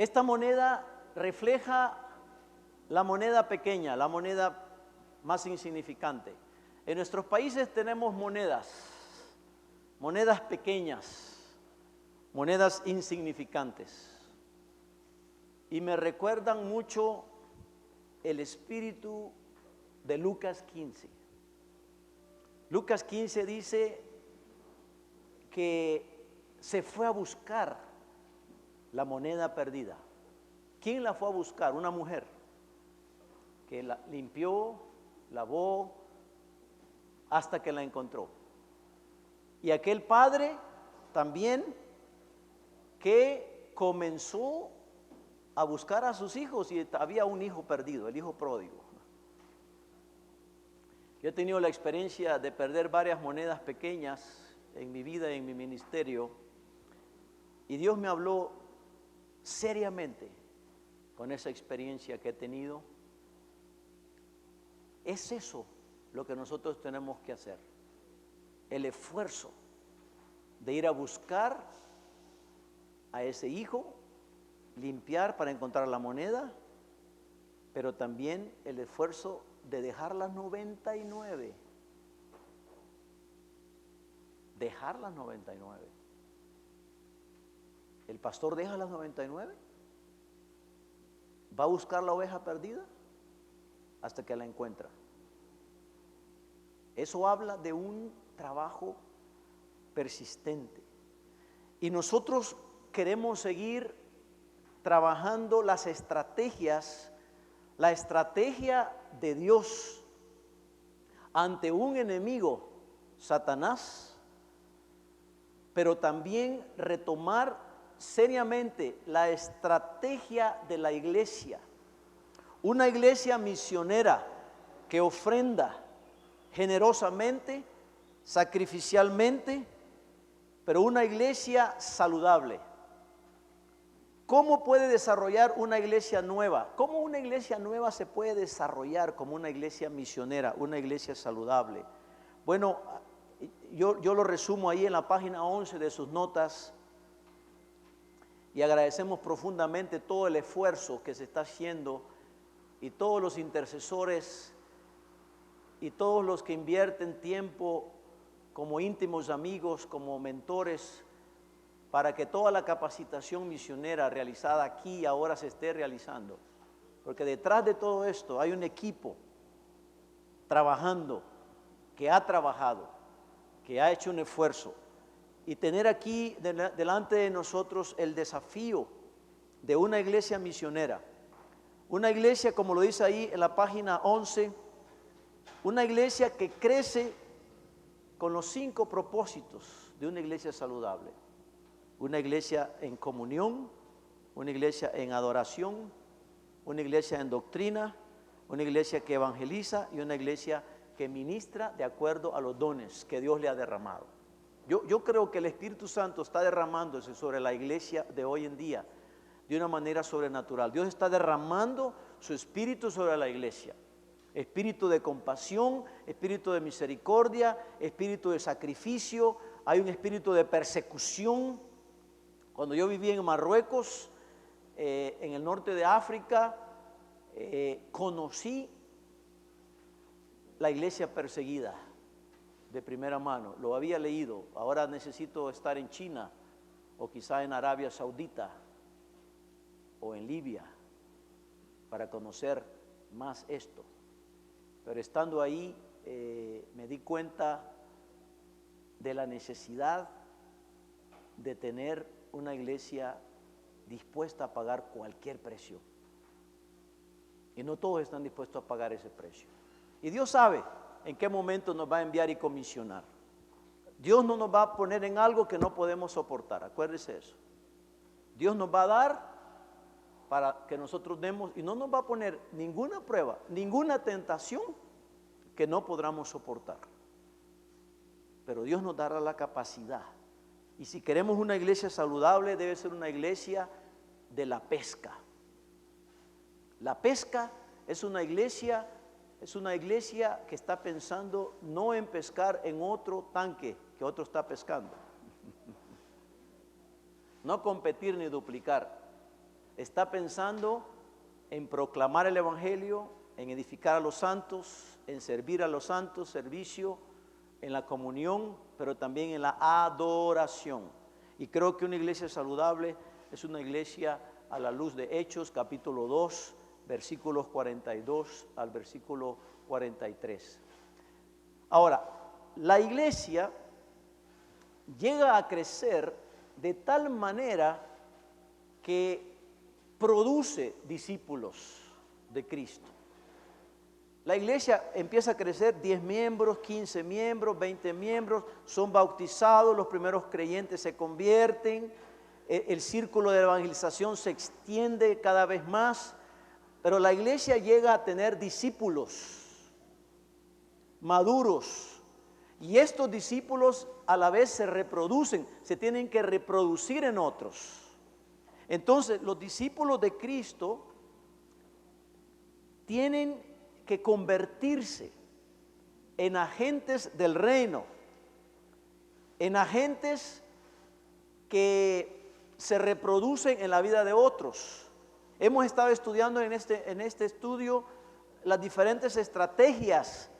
Esta moneda refleja la moneda pequeña, la moneda más insignificante. En nuestros países tenemos monedas pequeñas, monedas insignificantes. Y me recuerdan mucho el espíritu de Lucas 15. Lucas 15 dice que se fue a buscar la moneda perdida. ¿Quién la fue a buscar? Una mujer que la limpió, lavó, hasta que la encontró. Y aquel padre también que comenzó a buscar a sus hijos, y había un hijo perdido, el hijo pródigo. Yo he tenido la experiencia de perder varias monedas pequeñas en mi vida y en mi ministerio, y Dios me habló seriamente con esa experiencia que he tenido. Es eso lo que nosotros tenemos que hacer, el esfuerzo de ir a buscar a ese hijo, limpiar para encontrar la moneda, pero también el esfuerzo de dejar las 99. Dejar las 99. El pastor deja las 99, va a buscar la oveja perdida hasta que la encuentra. Eso habla de un trabajo persistente. Y nosotros queremos seguir trabajando las estrategias, la estrategia de Dios ante un enemigo, Satanás, pero también retomar seriamente la estrategia de la iglesia, una iglesia misionera que ofrenda generosamente, sacrificialmente, pero una iglesia saludable. ¿Cómo puede desarrollar una iglesia nueva? ¿Cómo una iglesia nueva se puede desarrollar como una iglesia misionera, una iglesia saludable? Bueno, yo lo resumo ahí en la página 11 de sus notas, y agradecemos profundamente todo el esfuerzo que se está haciendo y todos los intercesores y todos los que invierten tiempo como íntimos amigos, como mentores, para que toda la capacitación misionera realizada aquí ahora se esté realizando. Porque detrás de todo esto hay un equipo trabajando, que ha trabajado, que ha hecho un esfuerzo. Y tener aquí delante de nosotros el desafío de una iglesia misionera. Una iglesia, como lo dice ahí en la página 11, una iglesia que crece con los 5 propósitos de una iglesia saludable. Una iglesia en comunión, una iglesia en adoración, una iglesia en doctrina, una iglesia que evangeliza y una iglesia que ministra de acuerdo a los dones que Dios le ha derramado. Yo creo que el Espíritu Santo está derramándose sobre la iglesia de hoy en día de una manera sobrenatural. Dios está derramando su espíritu sobre la iglesia. Espíritu de compasión, espíritu de misericordia, espíritu de sacrificio. Hay un espíritu de persecución. Cuando yo vivía en Marruecos, en el norte de África, conocí la iglesia perseguida de primera mano. Lo había leído. Ahora necesito estar en China o quizá en Arabia Saudita o en Libia para conocer más esto. Pero estando ahí me di cuenta de la necesidad de tener una iglesia dispuesta a pagar cualquier precio. Y no todos están dispuestos a pagar ese precio. Y Dios sabe en qué momento nos va a enviar y comisionar. Dios no nos va a poner en algo que no podemos soportar, acuérdese eso. Dios nos va a dar para que nosotros demos, y no nos va a poner ninguna prueba, ninguna tentación que no podamos soportar. Pero Dios nos dará la capacidad. Y si queremos una iglesia saludable, debe ser una iglesia de la pesca. La pesca es una iglesia que está pensando no en pescar en otro tanque que otro está pescando. No competir ni duplicar. está pensando en proclamar el Evangelio, en edificar a los santos, en servir a los santos, servicio, en la comunión, pero también en la adoración. Y creo que una iglesia saludable es una iglesia a la luz de Hechos, capítulo 2, versículos 42 al versículo 43. Ahora, la iglesia llega a crecer de tal manera que produce discípulos de Cristo. La iglesia empieza a crecer, 10 miembros, 15 miembros, 20 miembros, son bautizados, los primeros creyentes se convierten, el círculo de evangelización se extiende cada vez más, pero la iglesia llega a tener discípulos maduros, y estos discípulos a la vez se reproducen, se tienen que reproducir en otros. Entonces, los discípulos de Cristo tienen que convertirse en agentes del reino, en agentes que se reproducen en la vida de otros. Hemos estado estudiando en este estudio las diferentes estrategias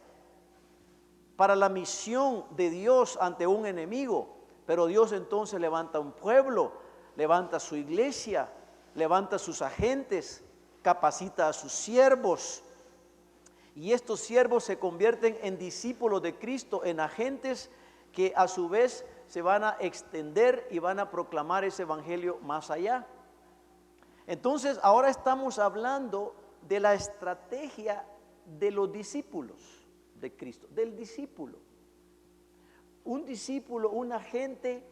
para la misión de Dios ante un enemigo, pero Dios entonces levanta un pueblo, levanta su iglesia, levanta sus agentes, capacita a sus siervos, y estos siervos se convierten en discípulos de Cristo, en agentes que a su vez se van a extender y van a proclamar ese evangelio más allá. Entonces ahora estamos hablando de la estrategia de los discípulos de Cristo, del discípulo. Un discípulo, un agente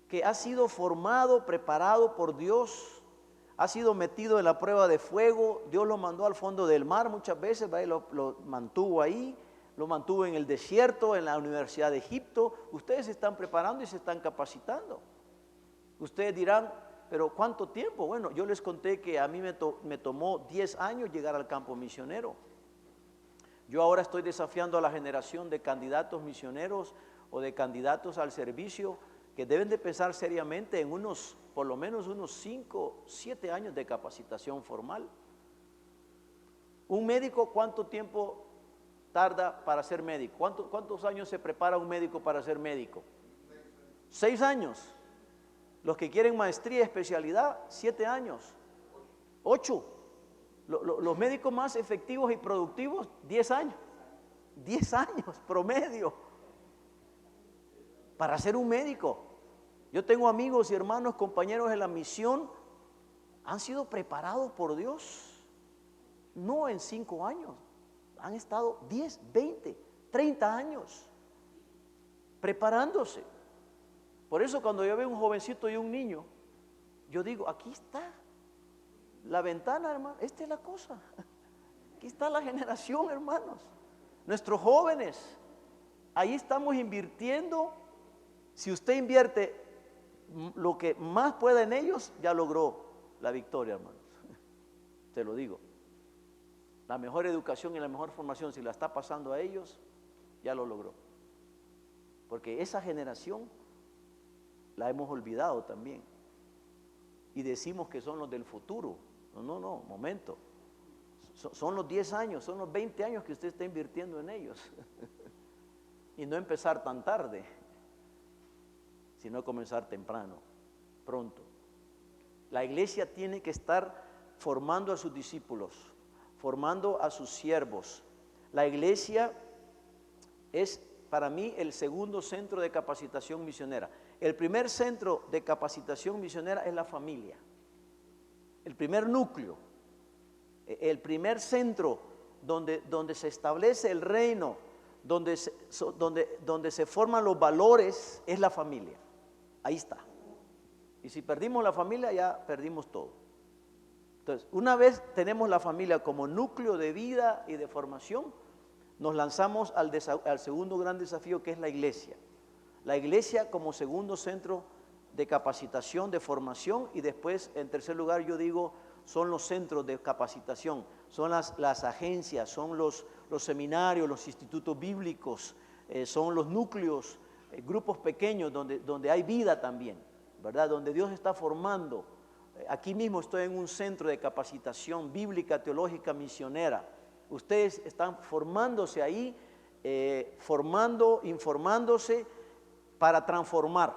que ha sido formado, preparado por Dios, ha sido metido en la prueba de fuego, Dios lo mandó al fondo del mar muchas veces, lo mantuvo ahí, lo mantuvo en el desierto, en la Universidad de Egipto. Ustedes se están preparando y se están capacitando. Ustedes dirán, pero ¿cuánto tiempo? Bueno, yo les conté que a mí me tomó 10 años llegar al campo misionero. Yo ahora estoy desafiando a la generación de candidatos misioneros o de candidatos al servicio que deben de pensar seriamente en por lo menos unos 5, 7 años de capacitación formal. Un médico, ¿cuánto tiempo tarda para ser médico? ¿Cuántos años se prepara un médico para ser médico? 6 años. Los que quieren maestría, especialidad, 7 años. 8. Los médicos más efectivos y productivos, 10 años. 10 años promedio para ser un médico. Yo tengo amigos y hermanos, compañeros de la misión, han sido preparados por Dios, no en 5 años, han estado 10, 20, 30 años preparándose. Por eso cuando yo veo un jovencito y un niño, yo digo, aquí está la ventana, hermano, esta es la cosa, aquí está la generación, hermanos, nuestros jóvenes, ahí estamos invirtiendo. Si usted invierte lo que más pueda en ellos, ya logró la victoria, hermanos. Te lo digo. La mejor educación y la mejor formación, si la está pasando a ellos, ya lo logró. Porque esa generación la hemos olvidado también. Y decimos que son los del futuro. No, momento. Son los 10 años, son los 20 años que usted está invirtiendo en ellos. Y no empezar tan tarde, sino comenzar temprano, pronto. La iglesia tiene que estar formando a sus discípulos, formando a sus siervos. La iglesia es para mí el segundo centro de capacitación misionera. El primer centro de capacitación misionera es la familia, el primer núcleo, el primer centro donde se establece el reino, donde se forman los valores, es la familia. Ahí está. Y si perdimos la familia, ya perdimos todo. Entonces, una vez tenemos la familia como núcleo de vida y de formación, nos lanzamos al segundo gran desafío, que es la iglesia. La iglesia como segundo centro de capacitación, de formación, y después, en tercer lugar, yo digo, son los centros de capacitación, son las agencias, son los seminarios, los institutos bíblicos, son los núcleos, grupos pequeños donde hay vida también, ¿verdad? Donde Dios está formando Aquí mismo estoy en un centro de capacitación bíblica, teológica, misionera. Ustedes están formándose ahí, informándose para transformar.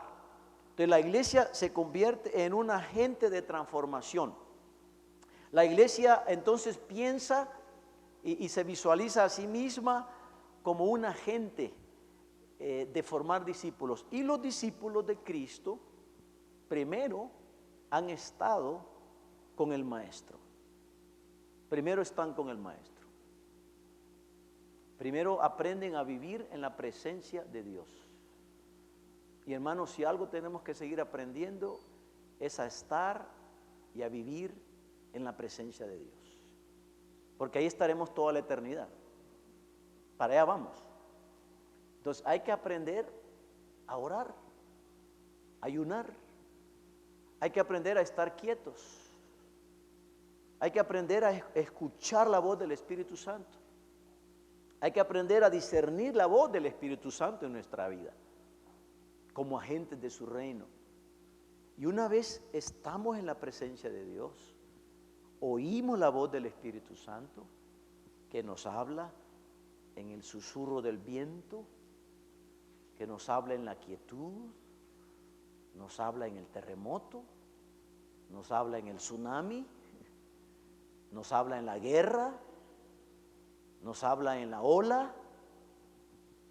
Entonces la iglesia se convierte en un agente de transformación. La iglesia entonces piensa y se visualiza a sí misma como un agente de formar discípulos. Y los discípulos de Cristo primero han estado con el Maestro. Primero están con el Maestro. Primero aprenden a vivir en la presencia de Dios. Y hermanos, si algo tenemos que seguir aprendiendo es a estar y a vivir en la presencia de Dios. Porque ahí estaremos toda la eternidad. Para allá vamos. Entonces hay que aprender a orar, a ayunar. Hay que aprender a estar quietos. Hay que aprender a escuchar la voz del Espíritu Santo. Hay que aprender a discernir la voz del Espíritu Santo en nuestra vida, como agentes de su reino. Y una vez estamos en la presencia de Dios, oímos la voz del Espíritu Santo, que nos habla en el susurro del viento, que nos habla en la quietud, nos habla en el terremoto, nos habla en el tsunami, nos habla en la guerra, nos habla en la ola.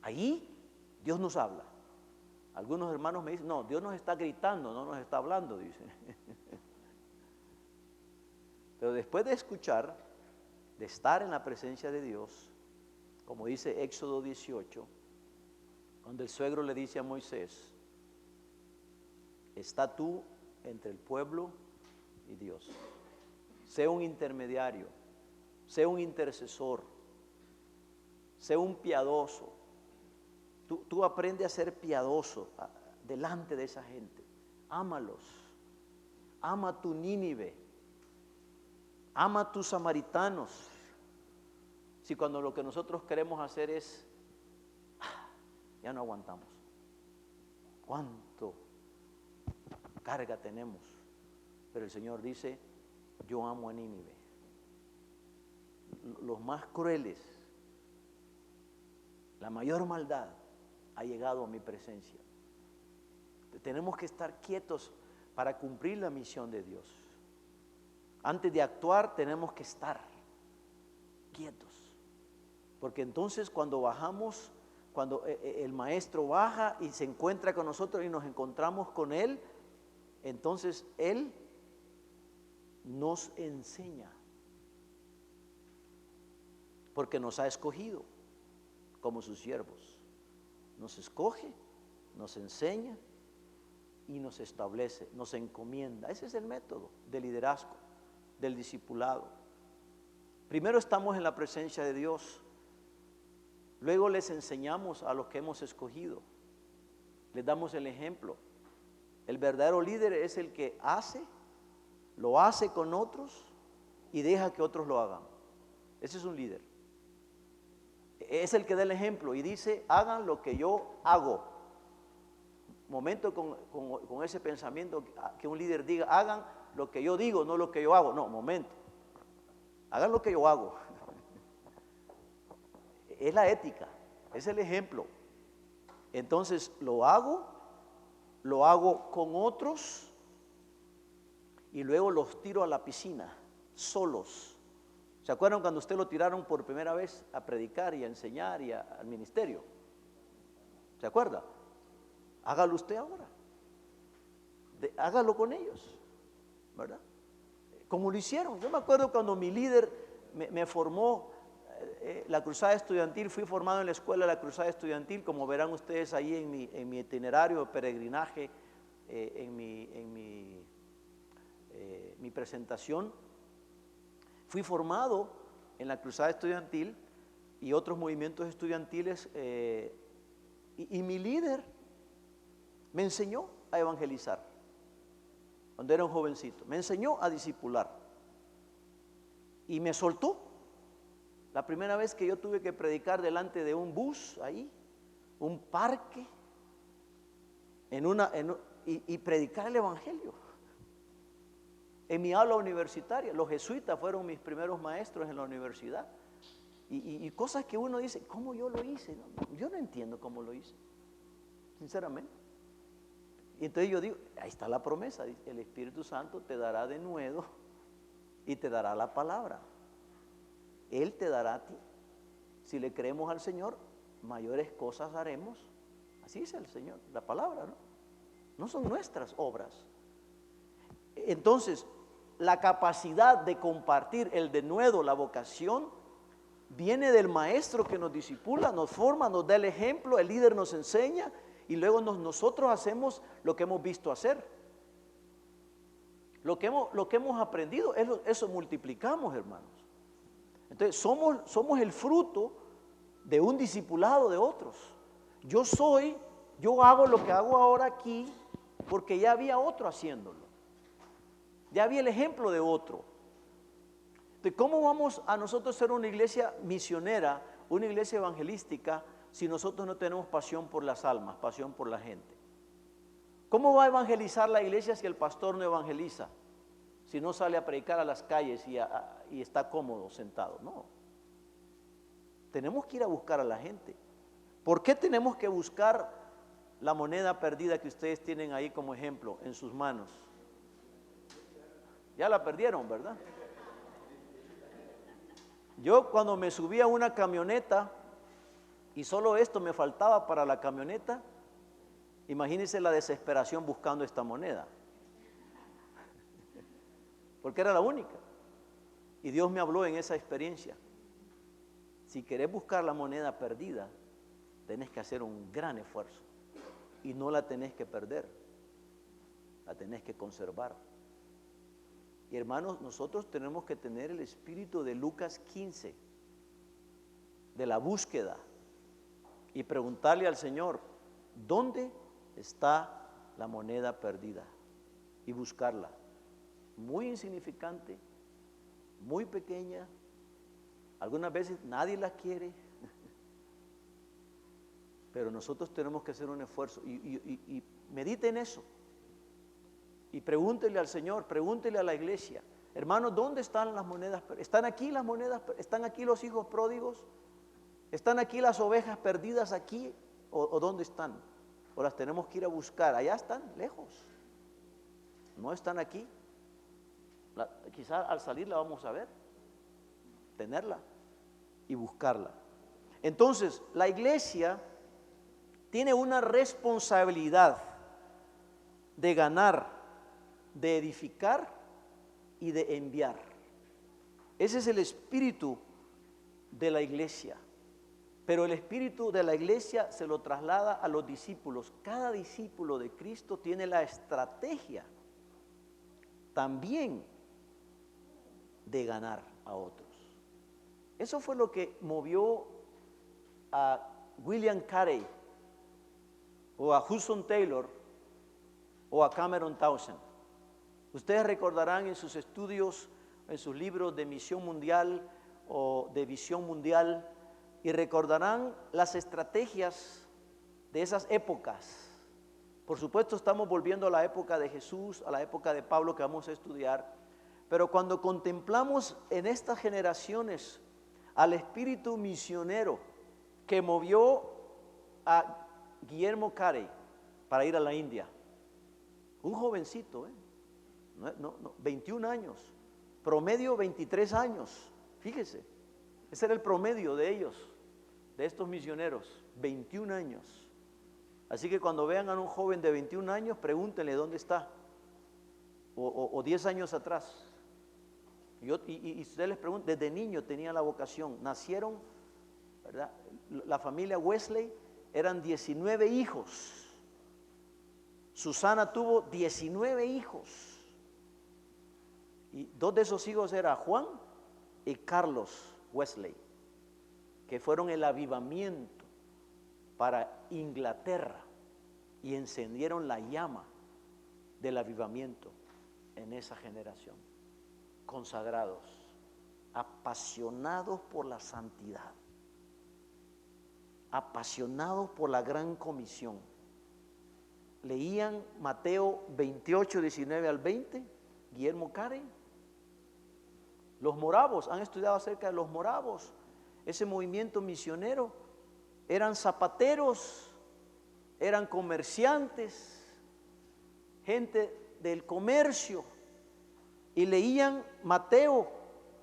Ahí Dios nos habla. Algunos hermanos me dicen, no, Dios nos está gritando, no nos está hablando, dice. Pero después de escuchar, de estar en la presencia de Dios, como dice Éxodo 18, donde el suegro le dice a Moisés, está tú entre el pueblo y Dios. Sé un intermediario, sé un intercesor, sé un piadoso. Tú aprendes a ser piadoso delante de esa gente. Ámalos. Ama tu Nínive. Ama a tus samaritanos. Si cuando lo que nosotros queremos hacer es, ya no aguantamos. ¿Cuánto carga tenemos? Pero el Señor dice, yo amo a Nínive. Los más crueles, la mayor maldad ha llegado a mi presencia. Tenemos que estar quietos para cumplir la misión de Dios. Antes de actuar tenemos que estar quietos, porque entonces cuando bajamos, cuando el maestro baja y se encuentra con nosotros y nos encontramos con él, entonces él nos enseña, porque nos ha escogido como sus siervos. Nos escoge, nos enseña y nos establece, nos encomienda. Ese es el método del liderazgo, del discipulado. Primero estamos en la presencia de Dios, luego les enseñamos a los que hemos escogido, les damos el ejemplo. El verdadero líder es el que lo hace con otros y deja que otros lo hagan. Ese es un líder. Es el que da el ejemplo y dice, hagan lo que yo hago. Momento con ese pensamiento que un líder diga, hagan lo que yo digo, no lo que yo hago. No, momento. Hagan lo que yo hago. Es la ética, es el ejemplo. Entonces lo hago con otros y luego los tiro a la piscina, solos. ¿Se acuerdan cuando usted lo tiraron por primera vez a predicar y a enseñar y al ministerio? ¿Se acuerda? Hágalo usted ahora. Hágalo con ellos, ¿verdad? Como lo hicieron. Yo me acuerdo cuando mi líder me formó la cruzada estudiantil. Fui formado en la escuela de la cruzada estudiantil, como verán ustedes ahí en mi itinerario de peregrinaje, en mi presentación. Fui formado en la cruzada estudiantil y otros movimientos estudiantiles, y mi líder me enseñó a evangelizar cuando era un jovencito, me enseñó a discipular y me soltó. La primera vez que yo tuve que predicar delante de un bus ahí, un parque, y predicar el evangelio. en mi aula universitaria. Los jesuitas fueron mis primeros maestros en la universidad. Y cosas que uno dice, ¿cómo yo lo hice? No, yo no entiendo cómo lo hice, sinceramente. Y entonces yo digo, ahí está la promesa, el Espíritu Santo te dará de nuevo y te dará la palabra. Él te dará a ti. Si le creemos al Señor, mayores cosas haremos. Así dice el Señor, la palabra, ¿no? No son nuestras obras. Entonces, la capacidad de compartir el denuedo, la vocación, viene del maestro que nos discipula, nos forma, nos da el ejemplo, el líder nos enseña y luego nosotros hacemos lo que hemos visto hacer. Lo que hemos aprendido, eso multiplicamos, hermanos. Entonces, somos el fruto de un discipulado de otros. Yo hago lo que hago ahora aquí porque ya había otro haciéndolo. Ya había el ejemplo de otro. Entonces, ¿cómo vamos a nosotros ser una iglesia misionera, una iglesia evangelística, si nosotros no tenemos pasión por las almas, pasión por la gente? ¿Cómo va a evangelizar la iglesia si el pastor no evangeliza? Si no sale a predicar a las calles y está cómodo sentado. No. Tenemos que ir a buscar a la gente. ¿Por qué tenemos que buscar la moneda perdida que ustedes tienen ahí como ejemplo en sus manos? Ya la perdieron, ¿verdad? Yo cuando me subí a una camioneta y solo esto me faltaba para la camioneta, imagínense la desesperación buscando esta moneda. Porque era la única. Y Dios me habló en esa experiencia. Si querés buscar la moneda perdida, tenés que hacer un gran esfuerzo. Y no la tenés que perder, la tenés que conservar. Y hermanos, nosotros tenemos que tener el espíritu de Lucas 15, de la búsqueda, y preguntarle al Señor, ¿dónde está la moneda perdida? Y buscarla. Muy insignificante, muy pequeña, algunas veces nadie la quiere, pero nosotros tenemos que hacer un esfuerzo y medite en eso. Y pregúntele al Señor, pregúntele a la iglesia, hermanos, ¿dónde están las monedas? ¿Están aquí las monedas? ¿Están aquí los hijos pródigos? ¿Están aquí las ovejas perdidas aquí? ¿O dónde están? ¿O las tenemos que ir a buscar? Allá están, lejos. No están aquí. Quizá al salir la vamos a ver, tenerla y buscarla. Entonces, la iglesia tiene una responsabilidad de ganar, de edificar y de enviar. Ese es el espíritu de la iglesia. Pero el espíritu de la iglesia se lo traslada a los discípulos. Cada discípulo de Cristo tiene la estrategia también de ganar a otros. Eso fue lo que movió a William Carey o a Hudson Taylor o a Cameron Townsend. Ustedes recordarán en sus estudios, en sus libros de misión mundial o de visión mundial, y recordarán las estrategias de esas épocas. Por supuesto, estamos volviendo a la época de Jesús, a la época de Pablo que vamos a estudiar, pero cuando contemplamos en estas generaciones al espíritu misionero que movió a Guillermo Carey para ir a la India, un jovencito, 21 años, promedio 23 años, fíjese, ese era el promedio de ellos, de estos misioneros, 21 años. Así que cuando vean a un joven de 21 años, pregúntenle dónde está, o 10 años atrás. Y ustedes les preguntan, desde niño tenía la vocación, nacieron, ¿verdad? La familia Wesley eran 19 hijos. Susana tuvo 19 hijos. Y dos de esos hijos eran Juan y Carlos Wesley, que fueron el avivamiento para Inglaterra y encendieron la llama del avivamiento en esa generación. Consagrados, apasionados por la santidad, apasionados por la gran comisión. Leían Mateo 28, 19 al 20 Guillermo Karen. Los moravos, han estudiado acerca de los moravos, ese movimiento misionero. Eran zapateros, eran comerciantes, gente del comercio, y leían Mateo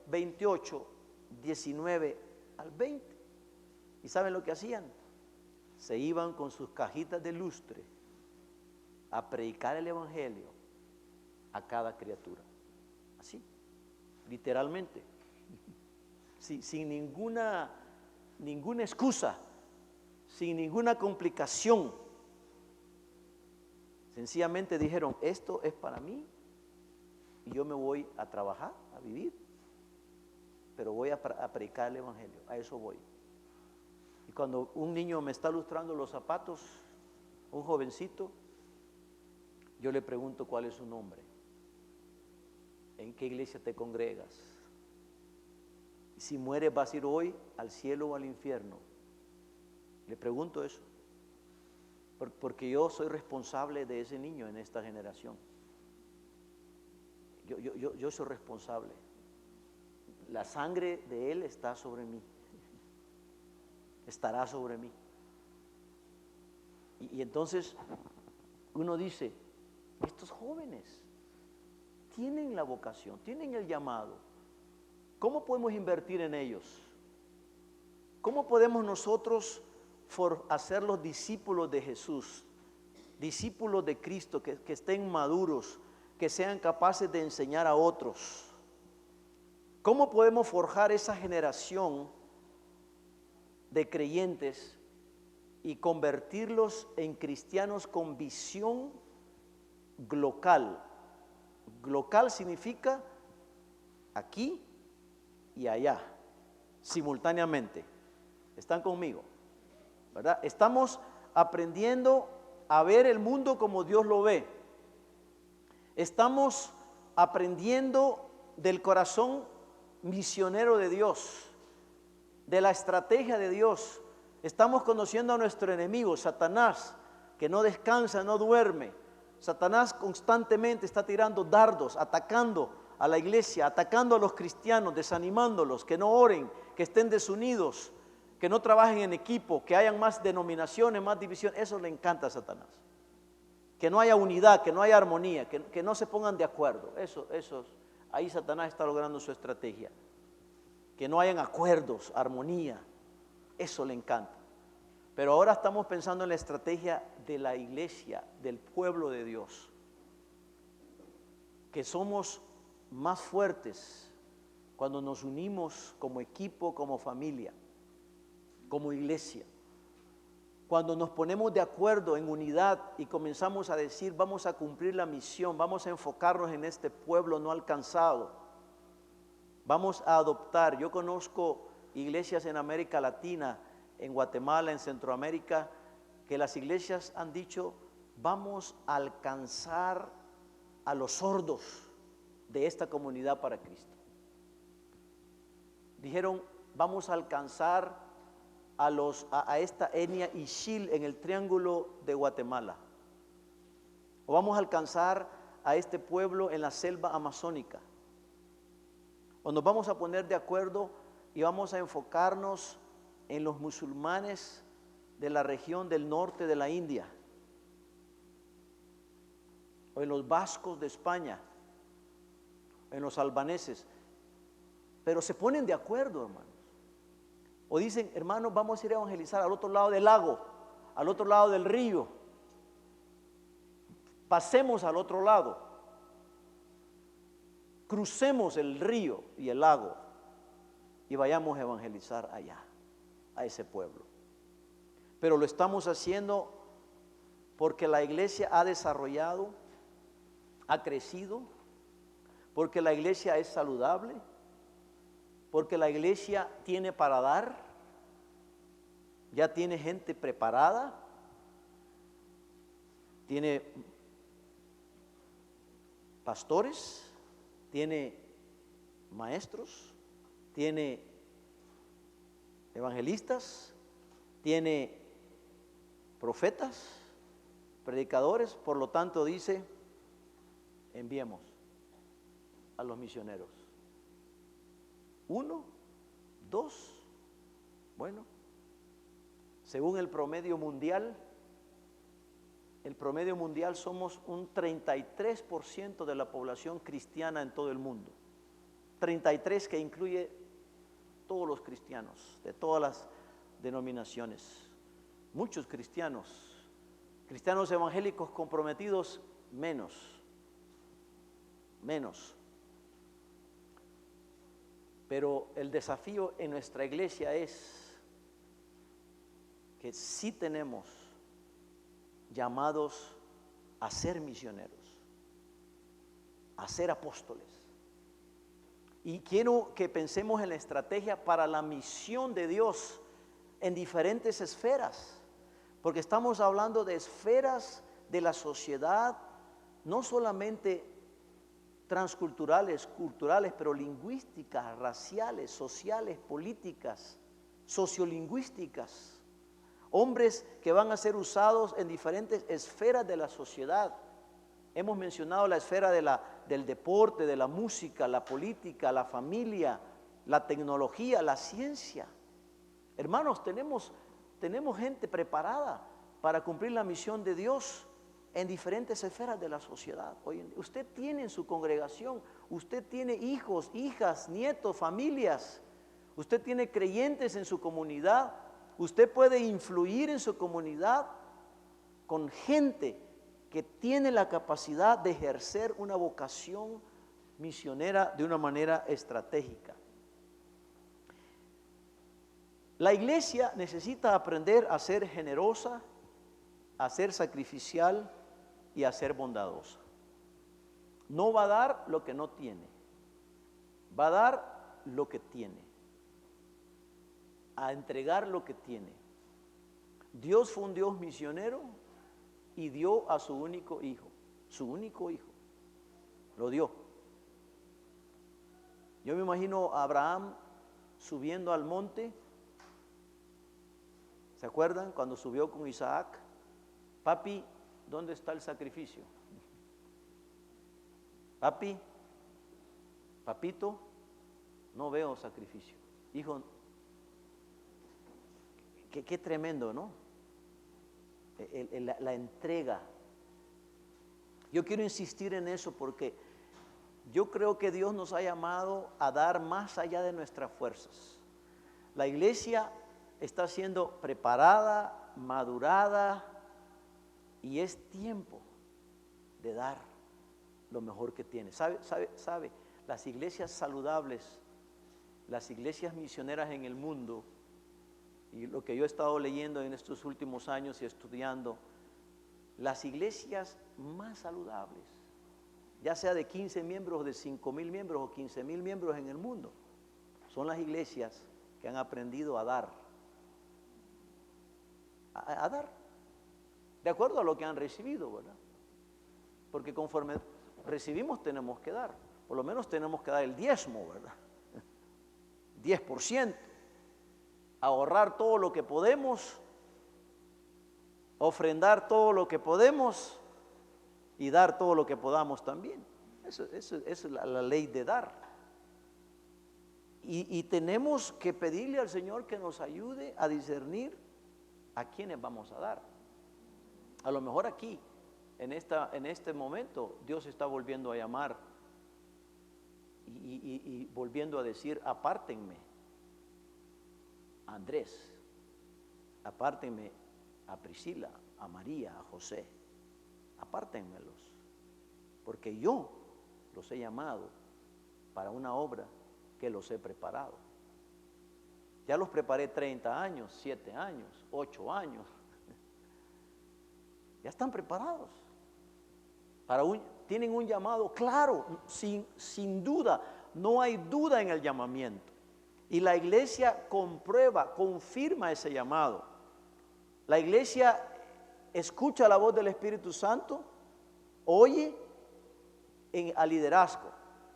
28, 19 al 20. ¿Y saben lo que hacían? Se iban con sus cajitas de lustre a predicar el evangelio a cada criatura. Así, literalmente, sin ninguna excusa, sin ninguna complicación. Sencillamente dijeron, esto es para mí y yo me voy a trabajar, a vivir, pero voy a predicar el evangelio, a eso voy. Y cuando un niño me está lustrando los zapatos, un jovencito, yo le pregunto cuál es su nombre, en qué iglesia te congregas, y si mueres vas a ir hoy al cielo o al infierno. Le pregunto eso, porque yo soy responsable de ese niño en esta generación. Yo soy responsable. La sangre de él está sobre mí, estará sobre mí. Y entonces uno dice, estos jóvenes tienen la vocación, tienen el llamado. ¿Cómo podemos invertir en ellos? ¿Cómo podemos nosotros hacerlos discípulos de Jesús, discípulos de Cristo, que estén maduros, que sean capaces de enseñar a otros? ¿Cómo podemos forjar esa generación de creyentes y convertirlos en cristianos con visión glocal? Glocal significa aquí y allá, simultáneamente. ¿Están conmigo? ¿Verdad? Estamos aprendiendo a ver el mundo como Dios lo ve. Estamos aprendiendo del corazón misionero de Dios, de la estrategia de Dios. Estamos conociendo a nuestro enemigo, Satanás, que no descansa, no duerme. Satanás constantemente está tirando dardos, atacando a la iglesia, atacando a los cristianos, desanimándolos, que no oren, que estén desunidos, que no trabajen en equipo, que hayan más denominaciones, más división. Eso le encanta a Satanás. Que no haya unidad, que no haya armonía, que no se pongan de acuerdo. Ahí Satanás está logrando su estrategia. Que no hayan acuerdos, armonía. Eso le encanta. Pero ahora estamos pensando en la estrategia de la iglesia, del pueblo de Dios. Que somos más fuertes cuando nos unimos como equipo, como familia, como iglesia. Cuando nos ponemos de acuerdo en unidad y comenzamos a decir, vamos a cumplir la misión, vamos a enfocarnos en este pueblo no alcanzado, vamos a adoptar. Yo conozco iglesias en América Latina, en Guatemala, en Centroamérica, que las iglesias han dicho, vamos a alcanzar a los sordos de esta comunidad para Cristo. Dijeron, vamos a alcanzar a esta etnia Ixil en el Triángulo de Guatemala, o vamos a alcanzar a este pueblo en la selva amazónica, o nos vamos a poner de acuerdo y vamos a enfocarnos en los musulmanes de la región del norte de la India, o en los vascos de España, en los albaneses. Pero se ponen de acuerdo, hermanos. O dicen, hermanos, vamos a ir a evangelizar al otro lado del lago, al otro lado del río. Pasemos al otro lado. Crucemos el río y el lago y vayamos a evangelizar allá, a ese pueblo. Pero lo estamos haciendo porque la iglesia ha desarrollado, ha crecido, porque la iglesia es saludable, porque la iglesia tiene para dar, ya tiene gente preparada, tiene pastores, tiene maestros, tiene evangelistas, tiene profetas, predicadores. Por lo tanto dice, enviemos. a los misioneros? 1, 2, bueno, según el promedio mundial somos un 33% de la población cristiana en todo el mundo. 33 que incluye todos los cristianos, de todas las denominaciones. Muchos cristianos evangélicos comprometidos, menos. Pero el desafío en nuestra iglesia es que sí tenemos llamados a ser misioneros, a ser apóstoles. Y quiero que pensemos en la estrategia para la misión de Dios en diferentes esferas, porque estamos hablando de esferas de la sociedad, no solamente transculturales, culturales, pero lingüísticas, raciales, sociales, políticas, sociolingüísticas. Hombres que van a ser usados en diferentes esferas de la sociedad. Hemos mencionado la esfera del deporte, de la música, la política, la familia, la tecnología, la ciencia. Hermanos, tenemos gente preparada para cumplir la misión de Dios en diferentes esferas de la sociedad. Hoy en día, usted tiene en su congregación, usted tiene hijos, hijas, nietos, familias, usted tiene creyentes en su comunidad, usted puede influir en su comunidad con gente que tiene la capacidad de ejercer una vocación misionera de una manera estratégica. La iglesia necesita aprender a ser generosa, a ser sacrificial y a ser bondadosa. No va a dar lo que no tiene, va a dar lo que tiene, a entregar lo que tiene. Dios fue un Dios misionero y dio a su único hijo, lo dio. Yo me imagino a Abraham subiendo al monte. ¿Se acuerdan cuando subió con Isaac? Papi, ¿dónde está el sacrificio? Papi, papito, no veo sacrificio. Hijo, qué tremendo, ¿no? La entrega. Yo quiero insistir en eso porque yo creo que Dios nos ha llamado a dar más allá de nuestras fuerzas. La iglesia está siendo preparada, madurada, y es tiempo de dar lo mejor que tiene. ¿Sabe? Las iglesias saludables, las iglesias misioneras en el mundo, y lo que yo he estado leyendo en estos últimos años y estudiando, las iglesias más saludables, ya sea de 15 miembros, de 5,000 miembros o 15,000 miembros en el mundo, son las iglesias que han aprendido a dar. A dar, de acuerdo a lo que han recibido, ¿verdad? Porque conforme recibimos tenemos que dar, por lo menos tenemos que dar el diezmo, ¿verdad? 10%, ahorrar todo lo que podemos, ofrendar todo lo que podemos y dar todo lo que podamos también. Eso es la ley de dar. Y tenemos que pedirle al Señor que nos ayude a discernir a quiénes vamos a dar. A lo mejor aquí, en este momento, Dios está volviendo a llamar y volviendo a decir: apártenme a Andrés, apártenme a Priscila, a María, a José, apártenmelos, porque yo los he llamado para una obra que los he preparado. Ya los preparé 30 años, 7 años, 8 años. Ya están preparados. Tienen un llamado claro, sin duda. No hay duda en el llamamiento. Y la iglesia comprueba, confirma ese llamado. La iglesia escucha la voz del Espíritu Santo, oye al liderazgo.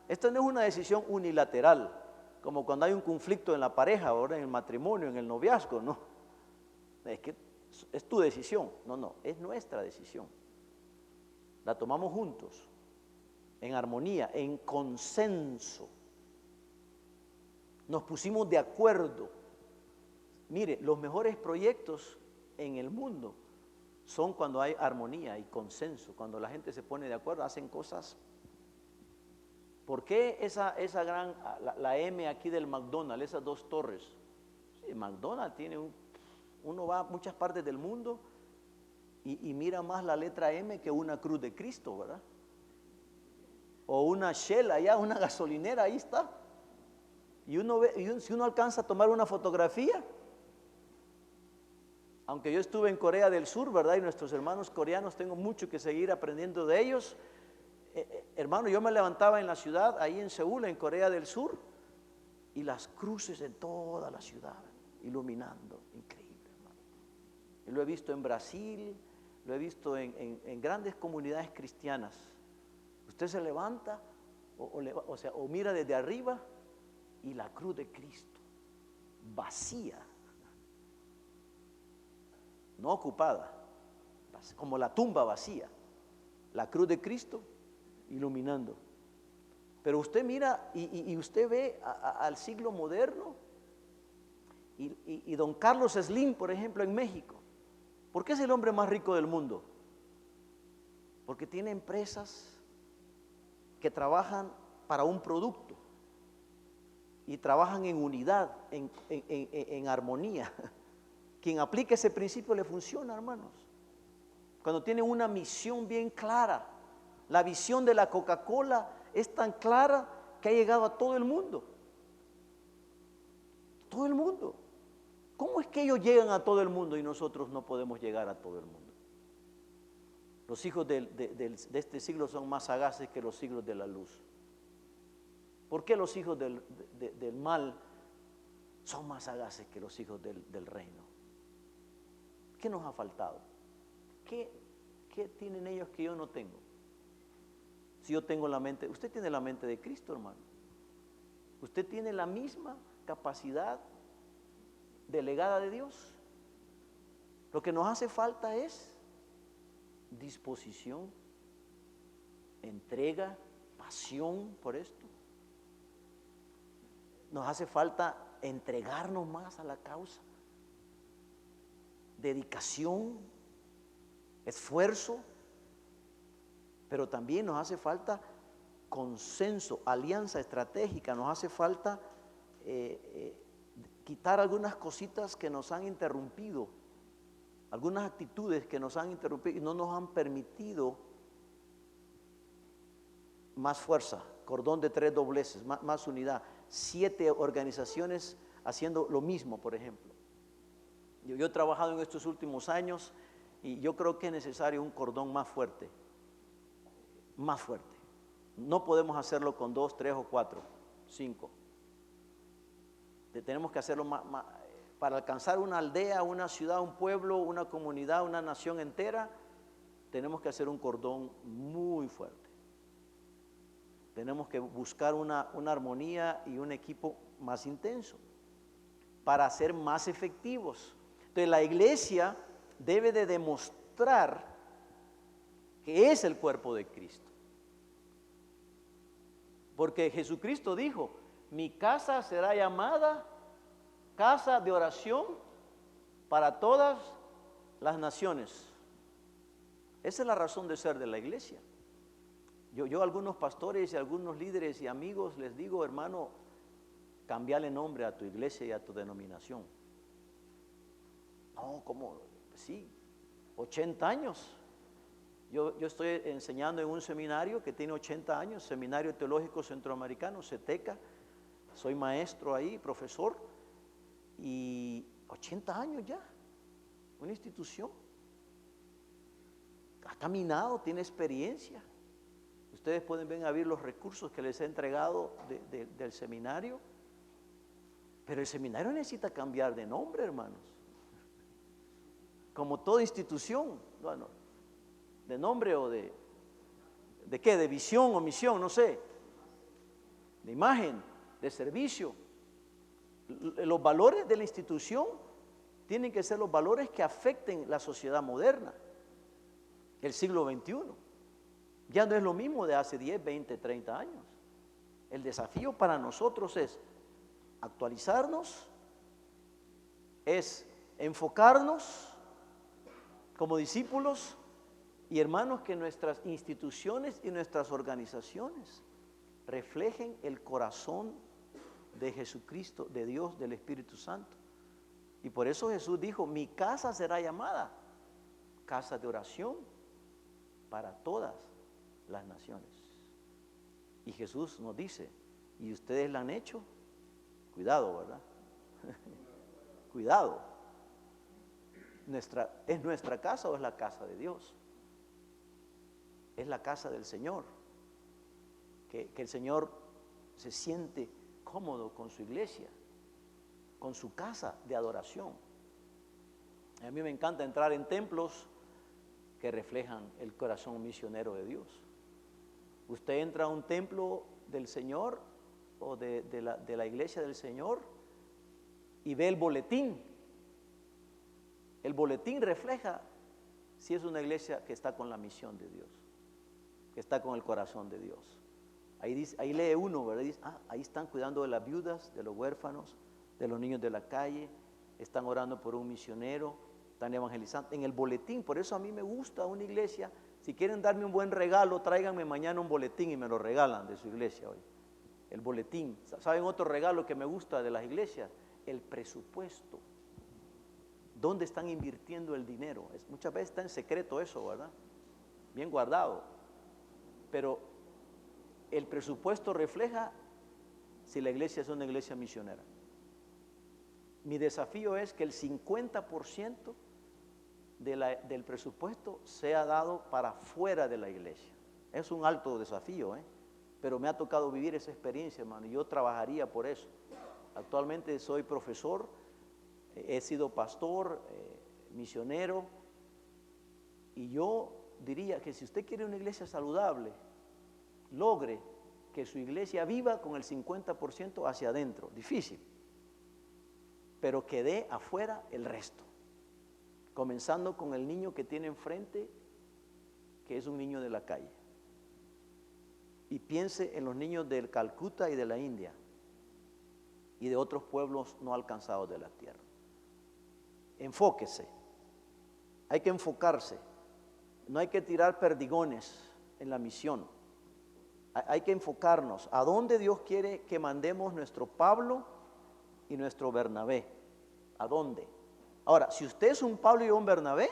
Esta no es una decisión unilateral, como cuando hay un conflicto en la pareja, ahora en el matrimonio, en el noviazgo, no. Es que es tu decisión, no, es nuestra decisión. La tomamos juntos. en armonía, en consenso. Nos pusimos de acuerdo. Mire, los mejores proyectos en el mundo son cuando hay armonía y consenso, cuando la gente se pone de acuerdo, hacen cosas. ¿Por qué esa gran, la M aquí del McDonald's, esas dos torres? Sí, McDonald's tiene uno va a muchas partes del mundo y mira más la letra M que una cruz de Cristo, ¿verdad? O una Shell allá, una gasolinera, ahí está. Y uno ve, si uno alcanza a tomar una fotografía, aunque yo estuve en Corea del Sur, ¿verdad? Y nuestros hermanos coreanos, tengo mucho que seguir aprendiendo de ellos. Hermano, yo me levantaba en la ciudad, ahí en Seúl, en Corea del Sur, y las cruces en toda la ciudad, iluminando, increíble, hermano. Yo lo he visto en Brasil, lo he visto en grandes comunidades cristianas. Usted se levanta, o mira desde arriba, y la cruz de Cristo, vacía, no ocupada, como la tumba vacía, la cruz de Cristo iluminando. Pero usted mira y usted ve al siglo moderno y don Carlos Slim, por ejemplo, en México. ¿Por qué es el hombre más rico del mundo? Porque tiene empresas que trabajan para un producto y trabajan en unidad, en armonía. Quien aplica ese principio le funciona, hermanos. Cuando tienen una misión bien clara, la visión de la Coca-Cola es tan clara que ha llegado a todo el mundo. Todo el mundo. ¿Cómo es que ellos llegan a todo el mundo y nosotros no podemos llegar a todo el mundo? Los hijos de este siglo son más sagaces que los siglos de la luz. ¿Por qué los hijos del mal son más sagaces que los hijos del reino? ¿Qué nos ha faltado? ¿Qué tienen ellos que yo no tengo? Si yo tengo la mente, usted tiene la mente de Cristo, hermano. Usted tiene la misma capacidad delegada de Dios. Lo que nos hace falta es disposición, entrega, pasión por esto. Nos hace falta entregarnos más a la causa, dedicación, esfuerzo, pero también nos hace falta consenso, alianza estratégica, nos hace falta quitar algunas cositas que nos han interrumpido, algunas actitudes que nos han interrumpido y no nos han permitido más fuerza, cordón de 3 dobleces, más unidad, 7 organizaciones haciendo lo mismo, por ejemplo. Yo he trabajado en estos últimos años y yo creo que es necesario un cordón más fuerte, más fuerte. No podemos hacerlo con 2, 3 o 4, 5. Tenemos que hacerlo más, para alcanzar una aldea, una ciudad, un pueblo, una comunidad, una nación entera. Tenemos que hacer un cordón muy fuerte. Tenemos que buscar una armonía y un equipo más intenso para ser más efectivos. Entonces la iglesia debe de demostrar que es el cuerpo de Cristo. Porque Jesucristo dijo, mi casa será llamada casa de oración para todas las naciones. Esa es la razón de ser de la iglesia. Yo a algunos pastores y a algunos líderes y amigos les digo, hermano, cambiale nombre a tu iglesia y a tu denominación. No, ¿cómo? Sí, 80 años. Yo estoy enseñando en un seminario que tiene 80 años, Seminario Teológico Centroamericano, CETECA. Soy maestro ahí, profesor, y 80 años ya, una institución. Ha caminado, tiene experiencia. Ustedes pueden ver los recursos que les he entregado del seminario, pero el seminario necesita cambiar de nombre, hermanos. Como toda institución, bueno, de nombre o de qué, de visión o misión, no sé, de imagen, de servicio. Los valores de la institución tienen que ser los valores que afecten la sociedad moderna, el siglo XXI. Ya no es lo mismo de hace 10, 20, 30 años. El desafío para nosotros es actualizarnos, es enfocarnos como discípulos y hermanos, que nuestras instituciones y nuestras organizaciones reflejen el corazón de Jesucristo, de Dios, del Espíritu Santo. Y por eso Jesús dijo: mi casa será llamada casa de oración para todas las naciones. Y Jesús nos dice: ¿y ustedes la han hecho? Cuidado, ¿verdad? Cuidado. ¿Es nuestra casa o es la casa de Dios? Es la casa del Señor. Que el Señor se siente cómodo con su iglesia, con su casa de adoración. A mí me encanta entrar en templos que reflejan el corazón misionero de Dios. Usted entra a un templo del Señor o de la iglesia del Señor y ve el boletín. El boletín refleja si es una iglesia que está con la misión de Dios, que está con el corazón de Dios. Ahí dice, ahí lee uno, ¿verdad? Dice: ahí están cuidando de las viudas, de los huérfanos, de los niños de la calle, están orando por un misionero, están evangelizando. En el boletín, por eso a mí me gusta una iglesia. Si quieren darme un buen regalo, tráiganme mañana un boletín y me lo regalan de su iglesia hoy. El boletín. ¿Saben otro regalo que me gusta de las iglesias? El presupuesto. ¿Dónde están invirtiendo el dinero? Muchas veces está en secreto eso, ¿verdad? Bien guardado. Pero el presupuesto refleja si la iglesia es una iglesia misionera. Mi desafío es que el 50% del presupuesto sea dado para fuera de la iglesia. Es un alto desafío, pero me ha tocado vivir esa experiencia, hermano, y yo trabajaría por eso. Actualmente soy profesor, he sido pastor, misionero, y yo diría que si usted quiere una iglesia saludable, logre que su iglesia viva con el 50% hacia adentro. Difícil, pero que dé afuera el resto, comenzando con el niño que tiene enfrente, que es un niño de la calle, y piense en los niños del Calcuta y de la India y de otros pueblos no alcanzados de la tierra. Enfóquese, hay que enfocarse, no hay que tirar perdigones en la misión. Hay que enfocarnos a dónde Dios quiere que mandemos nuestro Pablo y nuestro Bernabé. ¿A dónde? Ahora, si usted es un Pablo y un Bernabé,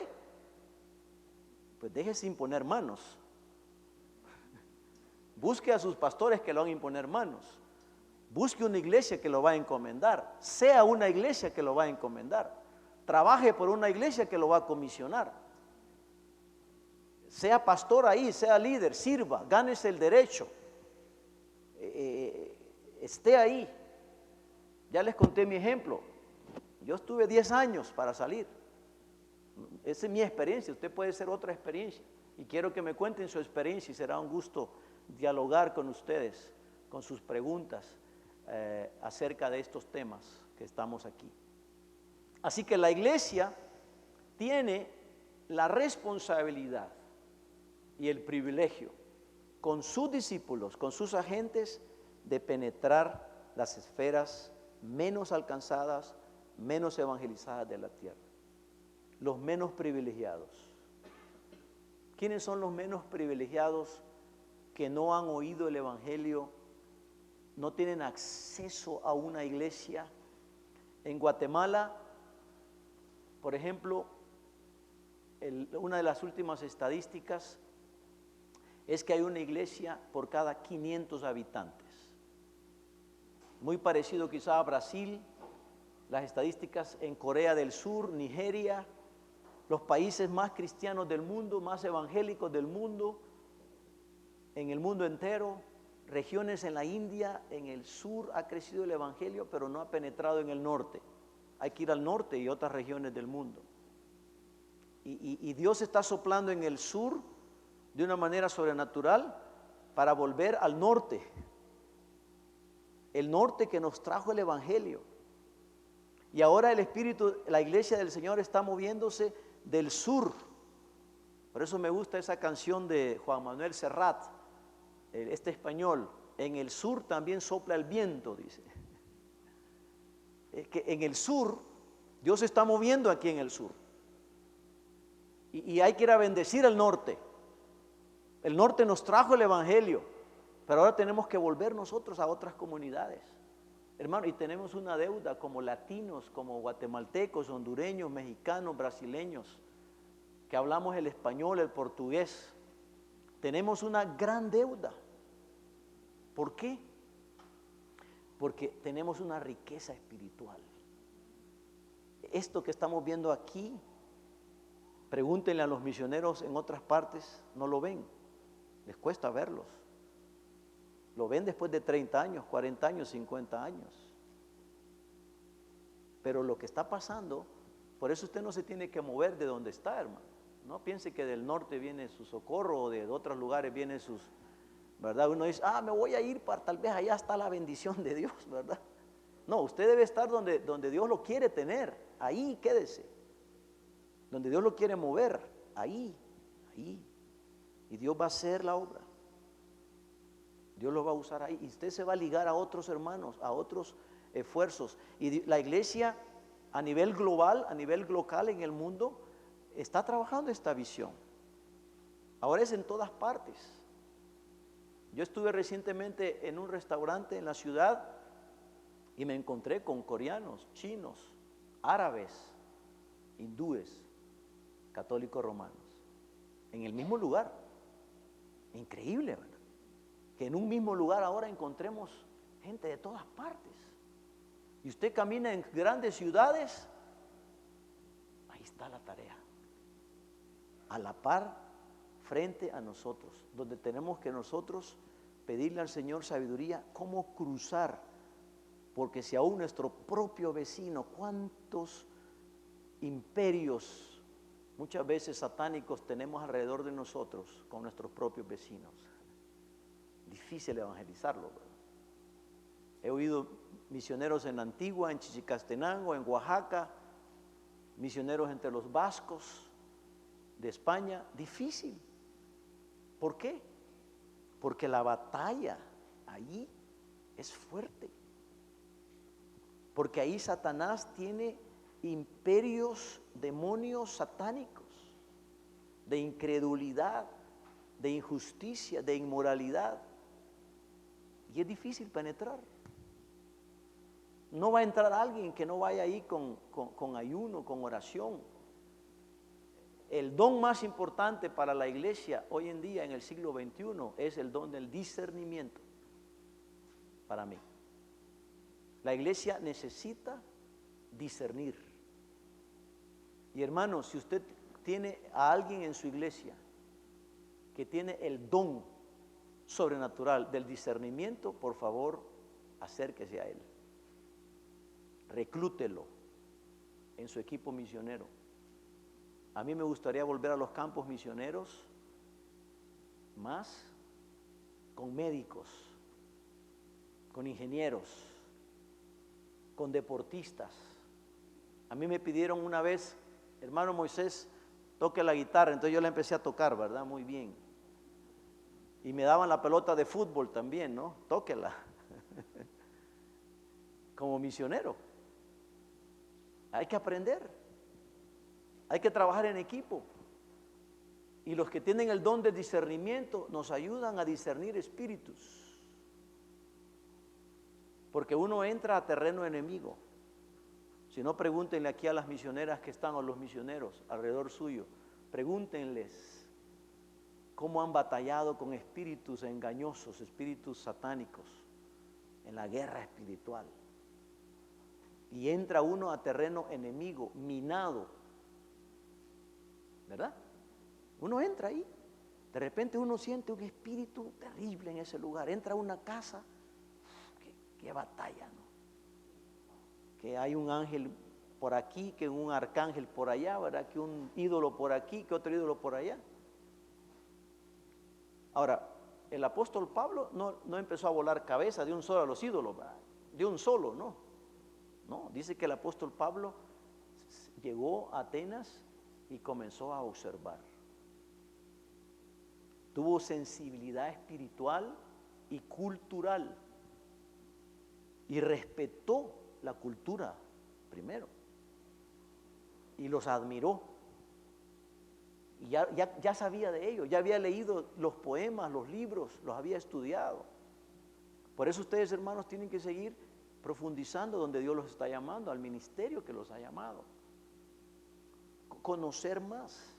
pues déjese imponer manos. Busque a sus pastores que lo van a imponer manos. Busque una iglesia que lo va a encomendar. Sea una iglesia que lo va a encomendar. Trabaje por una iglesia que lo va a comisionar. Sea pastor ahí, sea líder, sirva, gánese el derecho. Esté ahí. Ya les conté mi ejemplo. Yo estuve 10 años para salir. Esa es mi experiencia. Usted puede ser otra experiencia. Y quiero que me cuenten su experiencia y será un gusto dialogar con ustedes, con sus preguntas acerca de estos temas que estamos aquí. Así que la iglesia tiene la responsabilidad y el privilegio con sus discípulos, con sus agentes, de penetrar las esferas menos alcanzadas, menos evangelizadas de la tierra. Los menos privilegiados. ¿Quiénes son los menos privilegiados que no han oído el evangelio, no tienen acceso a una iglesia? En Guatemala, por ejemplo, una de las últimas estadísticas es que hay una iglesia por cada 500 habitantes. Muy parecido quizá a Brasil, las estadísticas en Corea del Sur, Nigeria, los países más cristianos del mundo, más evangélicos del mundo, en el mundo entero, regiones en la India, en el sur ha crecido el evangelio, pero no ha penetrado en el norte. Hay que ir al norte y otras regiones del mundo. Y Dios está soplando en el sur de una manera sobrenatural para volver al norte. El norte que nos trajo el evangelio. Y ahora el Espíritu, la iglesia del Señor está moviéndose del sur Por eso me gusta esa canción de Juan Manuel Serrat, este español. En el sur también sopla el viento, dice. Es que en el sur, Dios se está moviendo aquí en el sur. Y hay que ir a bendecir al norte. El norte nos trajo el evangelio, pero ahora tenemos que volver nosotros a otras comunidades. Hermano, y tenemos una deuda como latinos, como guatemaltecos, hondureños, mexicanos, brasileños, que hablamos el español, el portugués. Tenemos una gran deuda. ¿Por qué? Porque tenemos una riqueza espiritual. Esto que estamos viendo aquí, pregúntenle a los misioneros en otras partes, no lo ven, les cuesta verlos. Lo ven después de 30 años, 40 años, 50 años. Pero lo que está pasando, por eso usted no se tiene que mover de donde está, hermano. No piense que del norte viene su socorro o de otros lugares viene sus, ¿verdad? Uno dice, me voy a ir para tal vez allá está la bendición de Dios, ¿verdad? No, usted debe estar donde Dios lo quiere tener, ahí quédese. Donde Dios lo quiere mover, ahí. Y Dios va a hacer la obra. Dios lo va a usar ahí. Y usted se va a ligar a otros hermanos, a otros esfuerzos. Y la iglesia a nivel global, a nivel local en el mundo, está trabajando esta visión. Ahora es en todas partes. Yo estuve recientemente en un restaurante en la ciudad y me encontré con coreanos, chinos, árabes, hindúes, católicos romanos, en el mismo lugar. Increíble, ¿verdad? Que en un mismo lugar ahora encontremos gente de todas partes. Y usted camina en grandes ciudades, ahí está la tarea. A la par, frente a nosotros, donde tenemos que nosotros pedirle al Señor sabiduría cómo cruzar, porque si aún nuestro propio vecino, cuántos imperios muchas veces satánicos tenemos alrededor de nosotros con nuestros propios vecinos. Difícil evangelizarlo, ¿verdad? He oído misioneros en Antigua, en Chichicastenango, en Oaxaca, misioneros entre los vascos de España. Difícil. ¿Por qué? Porque la batalla allí es fuerte. Porque ahí Satanás tiene imperios, demonios satánicos, de incredulidad, de injusticia, de inmoralidad. Y es difícil penetrar. No va a entrar alguien que no vaya ahí con ayuno, con oración. El don más importante para la iglesia hoy en día en el siglo XXI es el don del discernimiento. Para mí, la iglesia necesita discernir. Y hermanos, si usted tiene a alguien en su iglesia que tiene el don sobrenatural del discernimiento, por favor, acérquese a él. Reclútelo en su equipo misionero. A mí me gustaría volver a los campos misioneros más con médicos, con ingenieros, con deportistas. A mí me pidieron una vez, hermano Moisés, toque la guitarra, entonces yo la empecé a tocar, ¿verdad? Muy bien. Y me daban la pelota de fútbol también, ¿no? Tóquela. Como misionero. Hay que aprender. Hay que trabajar en equipo. Y los que tienen el don de discernimiento nos ayudan a discernir espíritus. Porque uno entra a terreno enemigo. Si no, pregúntenle aquí a las misioneras que están o los misioneros alrededor suyo. Pregúntenles cómo han batallado con espíritus engañosos, espíritus satánicos en la guerra espiritual. Y entra uno a terreno enemigo, minado, ¿verdad? Uno entra ahí, de repente uno siente un espíritu terrible en ese lugar, entra a una casa, qué batalla, ¿no? Que hay un ángel por aquí, que un arcángel por allá, ¿verdad? Que un ídolo por aquí, que otro ídolo por allá. Ahora, el apóstol Pablo no empezó a volar cabeza de un solo a los ídolos, ¿verdad? De un solo, no. No, dice que el apóstol Pablo llegó a Atenas y comenzó a observar. tuvo sensibilidad espiritual y cultural y respetó la cultura primero y los admiró. Y ya sabía de ellos, ya había leído los poemas, los libros, los había estudiado. Por eso ustedes, hermanos, tienen que seguir profundizando donde Dios los está llamando, al ministerio que los ha llamado. Conocer más.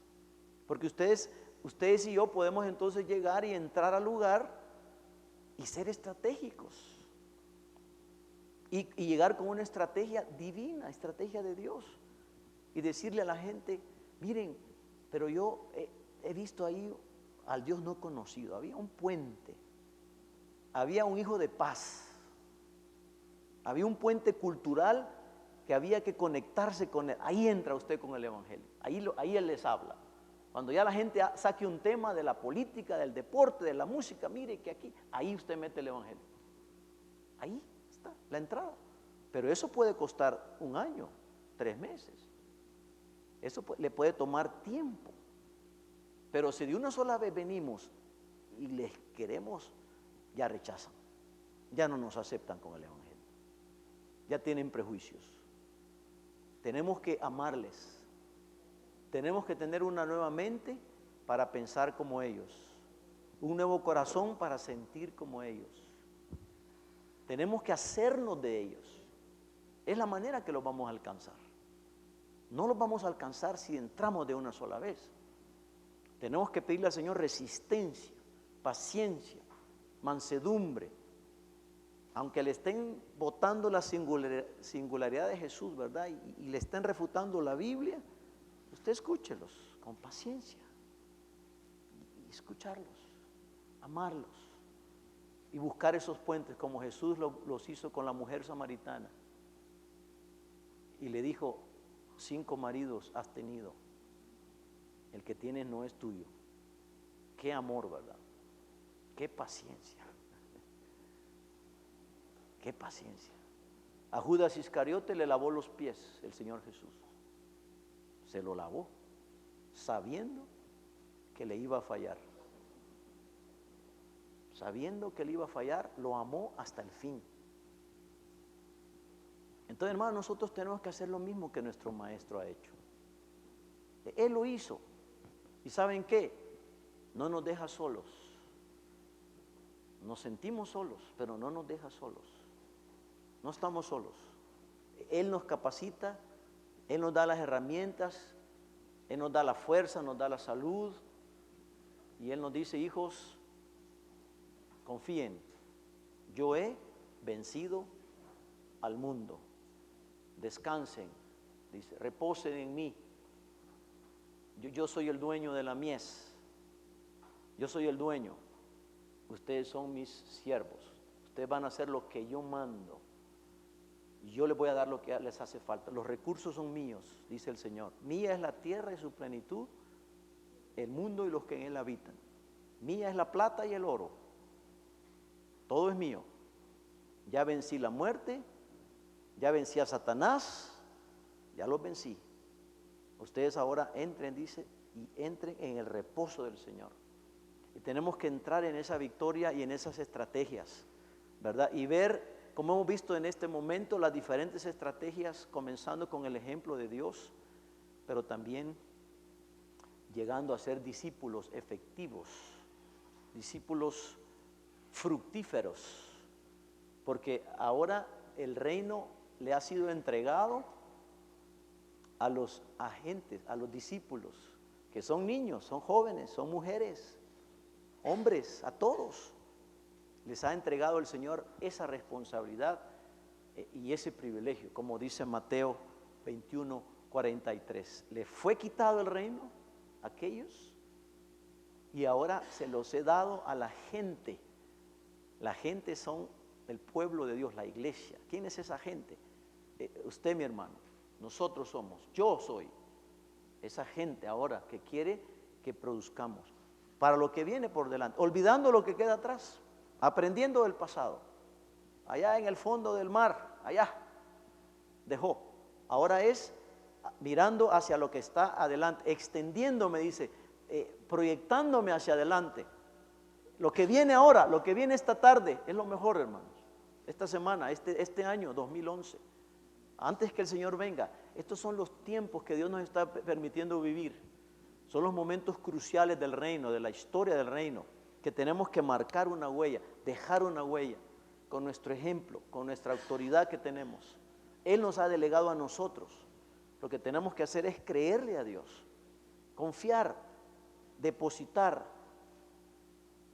Porque ustedes y yo podemos entonces llegar y entrar al lugar y ser estratégicos. Y llegar con una estrategia divina, estrategia de Dios. Y decirle a la gente, miren, pero yo he visto ahí al Dios no conocido. Había un puente, había un hijo de paz, había un puente cultural que había que conectarse con él. Ahí entra usted con el evangelio, ahí él les habla. Cuando ya la gente saque un tema de la política, del deporte, de la música, mire que aquí, ahí usted mete el evangelio. Ahí está la entrada. Pero eso puede costar 1 año, 3 meses. Eso le puede tomar tiempo. Pero si de una sola vez venimos y les queremos, ya rechazan. Ya no nos aceptan con el evangelio. Ya tienen prejuicios. Tenemos que amarles. Tenemos que tener una nueva mente para pensar como ellos. Un nuevo corazón para sentir como ellos. Tenemos que hacernos de ellos. Es la manera que los vamos a alcanzar. No los vamos a alcanzar si entramos de una sola vez. Tenemos que pedirle al Señor resistencia, paciencia, mansedumbre. Aunque le estén botando la singularidad de Jesús, ¿verdad? Y le estén refutando la Biblia, usted escúchelos con paciencia. Y escucharlos, amarlos. Y buscar esos puentes como Jesús los hizo con la mujer samaritana. Y le dijo, 5 maridos has tenido, el que tienes no es tuyo. Qué amor, ¿verdad? Qué paciencia. Qué paciencia. A Judas Iscariote le lavó los pies el Señor Jesús. Se lo lavó, sabiendo que le iba a fallar. Sabiendo que le iba a fallar, lo amó hasta el fin. Entonces, hermanos, nosotros tenemos que hacer lo mismo que nuestro maestro ha hecho. Él lo hizo. ¿Y saben qué? No nos deja solos. Nos sentimos solos, pero no nos deja solos. No estamos solos. Él nos capacita, Él nos da las herramientas, Él nos da la fuerza, nos da la salud. Y Él nos dice, hijos, confíen, yo he vencido al mundo. Descansen, dice, reposen en mí. Yo soy el dueño de la mies. Yo soy el dueño. Ustedes son mis siervos. Ustedes van a hacer lo que yo mando. Y yo les voy a dar lo que les hace falta. Los recursos son míos, dice el Señor. Mía es la tierra y su plenitud, el mundo y los que en él habitan. Mía es la plata y el oro. Todo es mío. Ya vencí la muerte. Ya vencí a Satanás, ya los vencí. Ustedes ahora entren, dice, y entren en el reposo del Señor. Y tenemos que entrar en esa victoria y en esas estrategias, ¿verdad? Y ver, como hemos visto en este momento, las diferentes estrategias, comenzando con el ejemplo de Dios, pero también llegando a ser discípulos efectivos, discípulos fructíferos, porque ahora el reino le ha sido entregado a los agentes, a los discípulos, que son niños, son jóvenes, son mujeres, hombres, a todos. Les ha entregado el Señor esa responsabilidad y ese privilegio, como dice Mateo 21:43. Le fue quitado el reino a aquellos y ahora se los he dado a la gente. La gente son el pueblo de Dios, la iglesia. ¿Quién es esa gente? Usted, mi hermano, nosotros somos, yo soy esa gente ahora que quiere que produzcamos para lo que viene por delante, olvidando lo que queda atrás, aprendiendo del pasado. Allá en el fondo del mar, allá dejó. Ahora es mirando hacia lo que está adelante, extendiéndome, dice, proyectándome hacia adelante. Lo que viene ahora, lo que viene esta tarde, es lo mejor, hermanos. Esta semana, este año 2011, antes que el Señor venga, estos son los tiempos que Dios nos está permitiendo vivir. Son los momentos cruciales del reino, de la historia del reino, que tenemos que marcar una huella, dejar una huella, con nuestro ejemplo, con nuestra autoridad que tenemos. Él nos ha delegado a nosotros. Lo que tenemos que hacer es creerle a Dios, confiar, depositar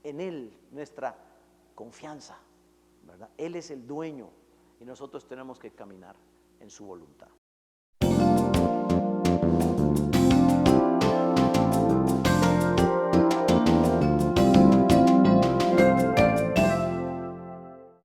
en Él nuestra confianza, ¿verdad? Él es el dueño y nosotros tenemos que caminar en su voluntad.